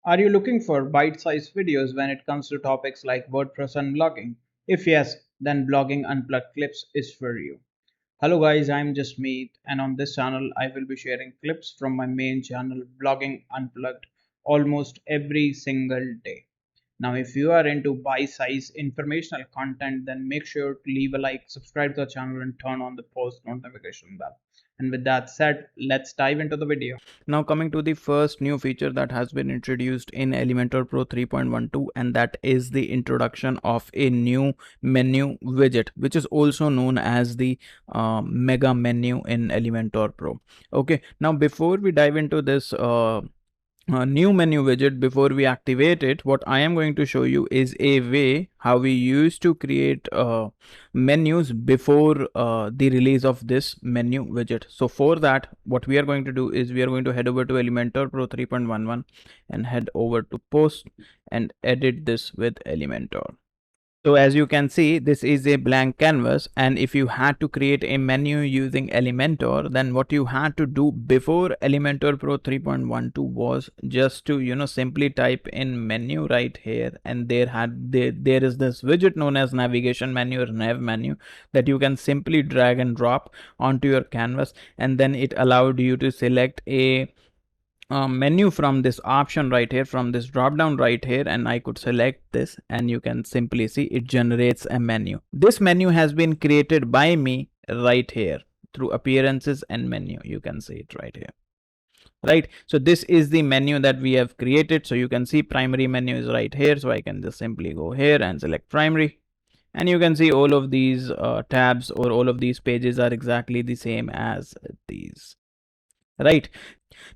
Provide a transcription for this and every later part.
Are you looking for bite-sized videos when it comes to topics like WordPress and blogging? If yes, then Blogging Unplugged Clips is for you. Hello guys, I'm Jasmeet, and on this channel I will be sharing clips from my main channel Blogging Unplugged almost every single day. Now if you are into bite-sized informational content, then make sure to leave a like, subscribe to the channel and turn on the post notification bell. And with that said, let's dive into the video. Now coming to the first new feature that has been introduced in Elementor Pro 3.12, and that is the introduction of a new menu widget, which is also known as the mega menu in Elementor Pro. Okay, now before we dive into this new menu widget, before we activate it, what I am going to show you is a way how we used to create menus before the release of this menu widget. So for that, what we are going to do is we are going to head over to Elementor Pro 3.11 and head over to post and edit this with Elementor. So as you can see, this is a blank canvas, and if you had to create a menu using Elementor, then what you had to do before Elementor Pro 3.12 was just to simply type in menu right here, and there is this widget known as navigation menu or nav menu that you can simply drag and drop onto your canvas, and then it allowed you to select a menu from this option right here, from this drop down right here, and I could select this, and you can simply see it generates a menu. This menu has been created by me right here through appearances and menu. You can see it right here, right? So this is the menu that we have created. So you can see primary menu is right here, so I can just simply go here and select primary, and you can see all of these tabs or all of these pages are exactly the same as these, right?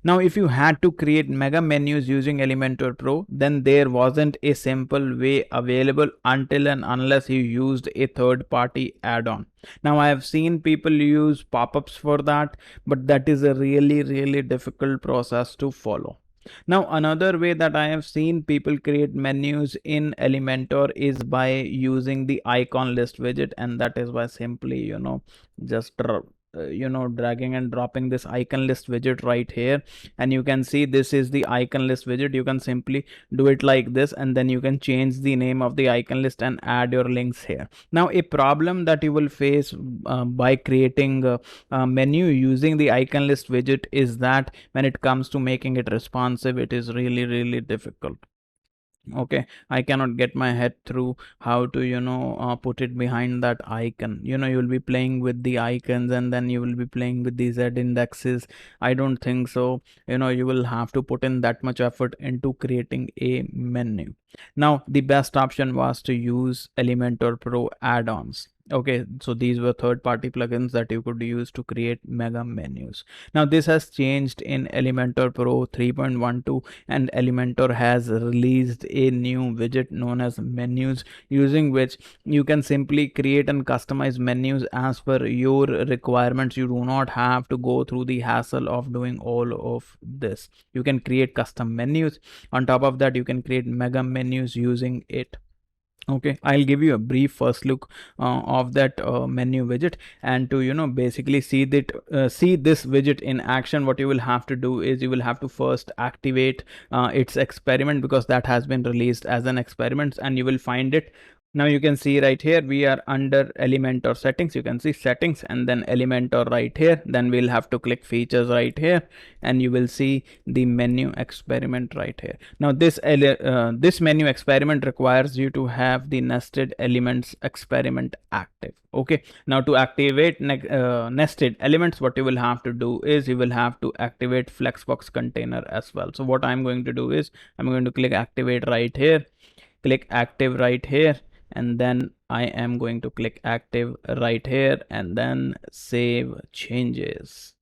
Now, if you had to create mega menus using Elementor Pro, then there wasn't a simple way available until and unless you used a third-party add-on. Now, I have seen people use pop-ups for that, but that is a really difficult process to follow. Now, another way that I have seen people create menus in Elementor is by using the icon list widget, and that is by simply, just dragging and dropping this icon list widget right here, and you can see this is the icon list widget. You can simply do it like this, and then you can change the name of the icon list and add your links here. Now, a problem that you will face by creating a menu using the icon list widget is that when it comes to making it responsive, it is really difficult. Okay, I cannot get my head through how to put it behind that icon. You'll be playing with the icons, and then you will be playing with these z indexes. I don't think so. You will have to put in that much effort into creating a menu. Now the best option was to use Elementor Pro add-ons. Okay, so these were third-party plugins that you could use to create mega menus. Now this has changed in Elementor Pro 3.12, and Elementor has released a new widget known as menus, using which you can simply create and customize menus as per your requirements. You do not have to go through the hassle of doing all of this. You can create custom menus. On top of that, you can create mega menus using it. Okay, I'll give you a brief first look of that menu widget, and to basically see that see this widget in action, what you will have to do is you will have to first activate its experiment, because that has been released as an experiment, and you will find it. Now you can see right here we are under Elementor settings. You can see settings and then Elementor right here. Then we'll have to click features right here, and you will see the menu experiment right here. Now this menu experiment requires you to have the nested elements experiment active. Okay, now to activate nested elements, what you will have to do is you will have to activate Flexbox container as well. So what I'm going to do is I'm going to click activate right here, click active right here, and then I am going to click active right here, and then save changes.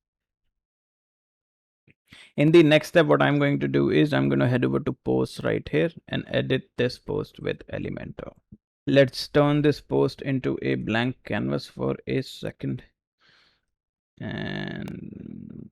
In the next step, what I'm going to do is I'm going to head over to post right here and edit this post with Elementor. Let's turn this post into a blank canvas for a second, and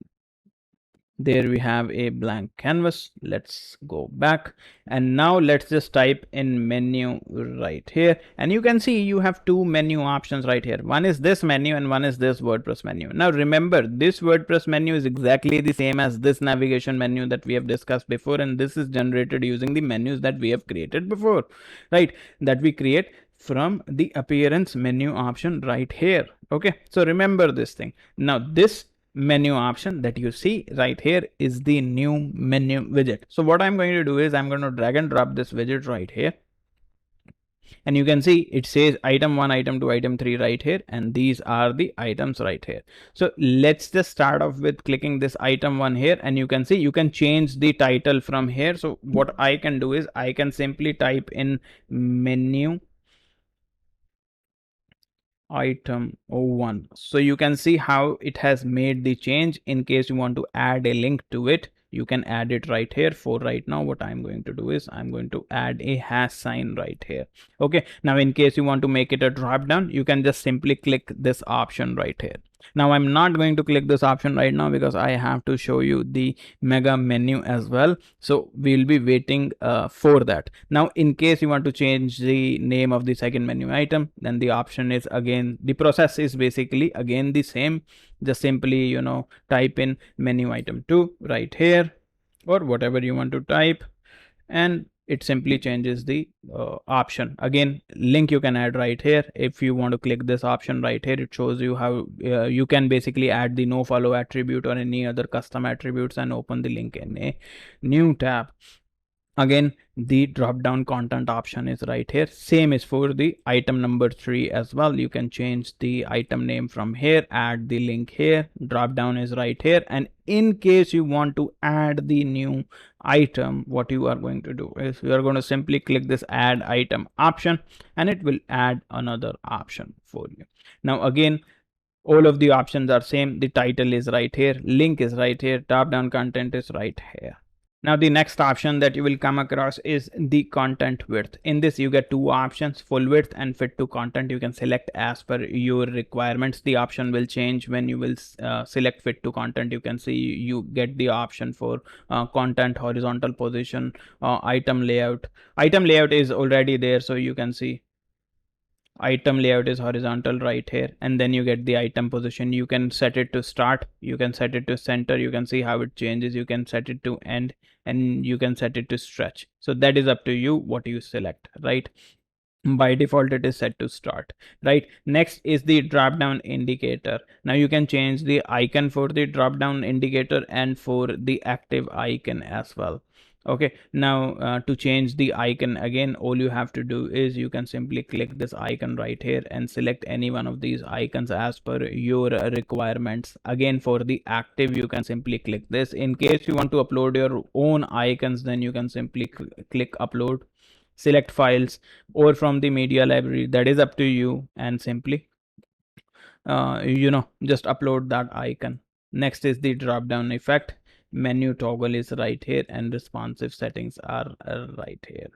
There we have a blank canvas. Let's go back, and now let's just type in menu right here, and you can see you have two menu options right here. One is this menu and one is this WordPress menu. Now remember, this WordPress menu is exactly the same as this navigation menu that we have discussed before, and this is generated using the menus that we have created before, right? That we create from the appearance menu option right here. Okay, so remember this thing. Now this menu option that you see right here is the new menu widget. So what I'm going to do is I'm going to drag and drop this widget right here, and you can see it says item 1, item 2, item 3 right here, and these are the items right here. So let's just start off with clicking this item 1 here, and you can see you can change the title from here. So what I can do is I can simply type in menu item 1. So you can see how it has made the change. In case you want to add a link to it, you can add it right here. For right now, what I'm going to do is I'm going to add a hash sign right here. Okay, now in case you want to make it a drop down, you can just simply click this option right here. Now I'm not going to click this option right now because I have to show you the mega menu as well, so we'll be waiting for that. Now in case you want to change the name of the second menu item, then the option is again, the process is basically again the same. Just simply, you know, type in menu item 2 right here, or whatever you want to type, and it simply changes the option. Again, link you can add right here. If you want to click this option right here, it shows you how you can basically add the no follow attribute or any other custom attributes and open the link in a new tab. Again, the drop down content option is right here. Same is for the item number 3 as well. You can change the item name from here, add the link here. Drop down is right here, and in case you want to add the new item, what you are going to do is you are going to simply click this add item option, and it will add another option for you. Now again, all of the options are same. The title is right here, link is right here, top down content is right here. Now the next option that you will come across is the content width. In this you get two options, full width and fit to content. You can select as per your requirements. The option will change when you will select fit to content. You can see you get the option for content, horizontal position, item layout. Item layout is already there, so you can see item layout is horizontal right here, and then you get the item position. You can set it to start, you can set it to center, you can see how it changes, you can set it to end, and you can set it to stretch. So that is up to you what you select, right? By default it is set to start, right? Next is the drop down indicator. Now you can change the icon for the drop down indicator and for the active icon as well. Okay, now to change the icon, again all you have to do is you can simply click this icon right here and select any one of these icons as per your requirements. Again, for the active you can simply click this. In case you want to upload your own icons, then you can simply click upload, select files, or from the media library, that is up to you, and simply you know, just upload that icon. Next is the drop down effect. Menu toggle is right here, and responsive settings are right here.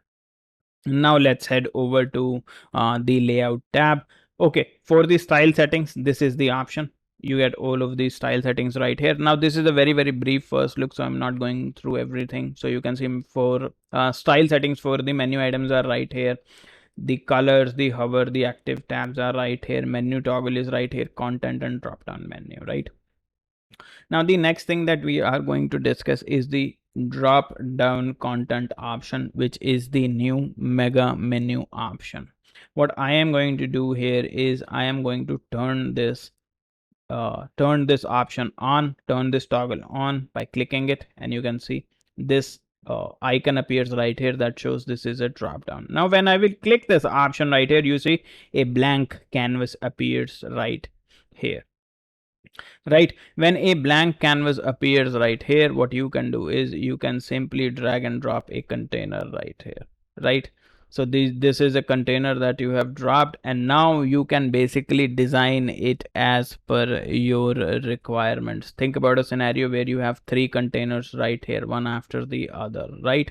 Now let's head over to the layout tab. Okay, for the style settings, this is the option. You get all of these style settings right here. Now this is a very brief first look, so I'm not going through everything. So you can see for style settings for the menu items are right here. The colors, the hover, the active tabs are right here. Menu toggle is right here. Content and drop down menu, right? Now the next thing that we are going to discuss is the drop down content option, which is the new mega menu option. What I am going to do here is I am going to turn this option on, turn this toggle on by clicking it, and you can see this icon appears right here that shows this is a drop down. Now when I will click this option right here, you see a blank canvas appears right here, right? When a blank canvas appears right here, what you can do is you can simply drag and drop a container right here, right? So this is a container that you have dropped, and now you can basically design it as per your requirements. Think about a scenario where you have 3 containers right here, one after the other, right?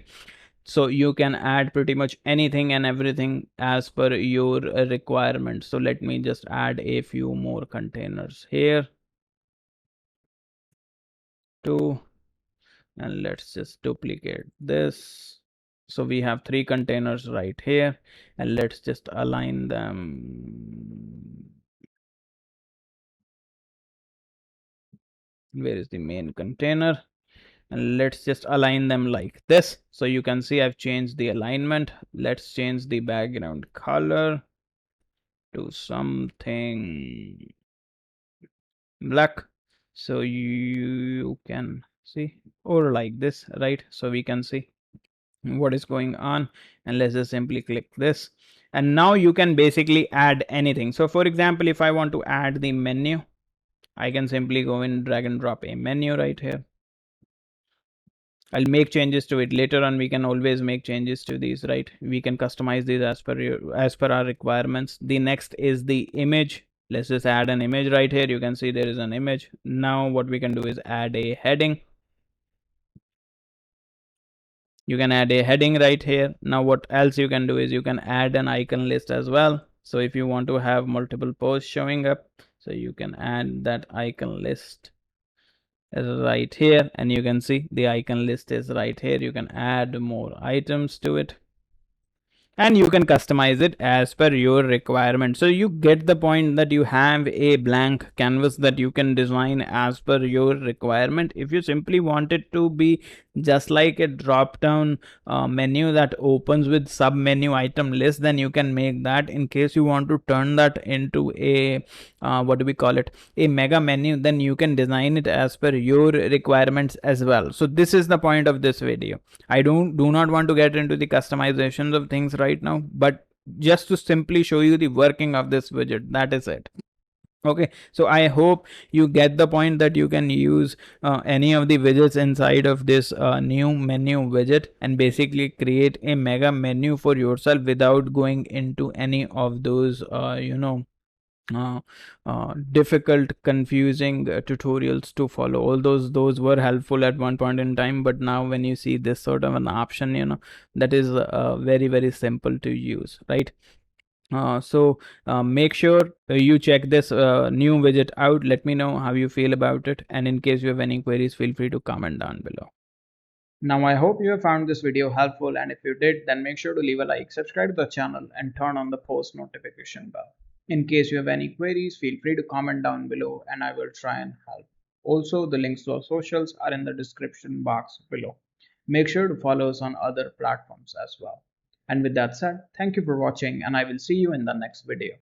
So you can add pretty much anything and everything as per your requirements. So let me just add a few more containers here. 2, and let's just duplicate this. So we have 3 containers right here, and let's just align them. Where is the main container? And let's just align them like this. So you can see I've changed the alignment. Let's change the background color to something black, so you can see, or like this, right? So we can see what is going on, and let's just simply click this, and now you can basically add anything. So for example, if I want to add the menu, I can simply go in, drag and drop a menu right here. I'll make changes to it later on. We can always make changes to these, right? We can customize these as per our requirements. The next is the image. Let's just add an image right here. You can see there is an image. Now what we can do is add a heading. You can add a heading right here. Now what else you can do is you can add an icon list as well. So if you want to have multiple posts showing up, so you can add that icon list right here, and you can see the icon list is right here. You can add more items to it, and you can customize it as per your requirement. So you get the point that you have a blank canvas that you can design as per your requirement. If you simply want it to be just like a drop down menu that opens with sub menu item list, then you can make that. In case you want to turn that into a what do we call it, a mega menu, then you can design it as per your requirements as well. So this is the point of this video. I do not want to get into the customizations of things right now, but just to simply show you the working of this widget. That is it. Okay, so I hope you get the point that you can use any of the widgets inside of this new menu widget and basically create a mega menu for yourself without going into any of those uh, difficult, confusing tutorials to follow. All those were helpful at one point in time, but now when you see this sort of an option, that is very simple to use, right? So make sure you check this new widget out. Let me know how you feel about it, and in case you have any queries, feel free to comment down below. Now I hope you have found this video helpful, and if you did, then make sure to leave a like, subscribe to the channel and turn on the post notification bell. In case you have any queries, feel free to comment down below and I will try and help. Also, the links to our socials are in the description box below. Make sure to follow us on other platforms as well. And with that said, thank you for watching and I will see you in the next video.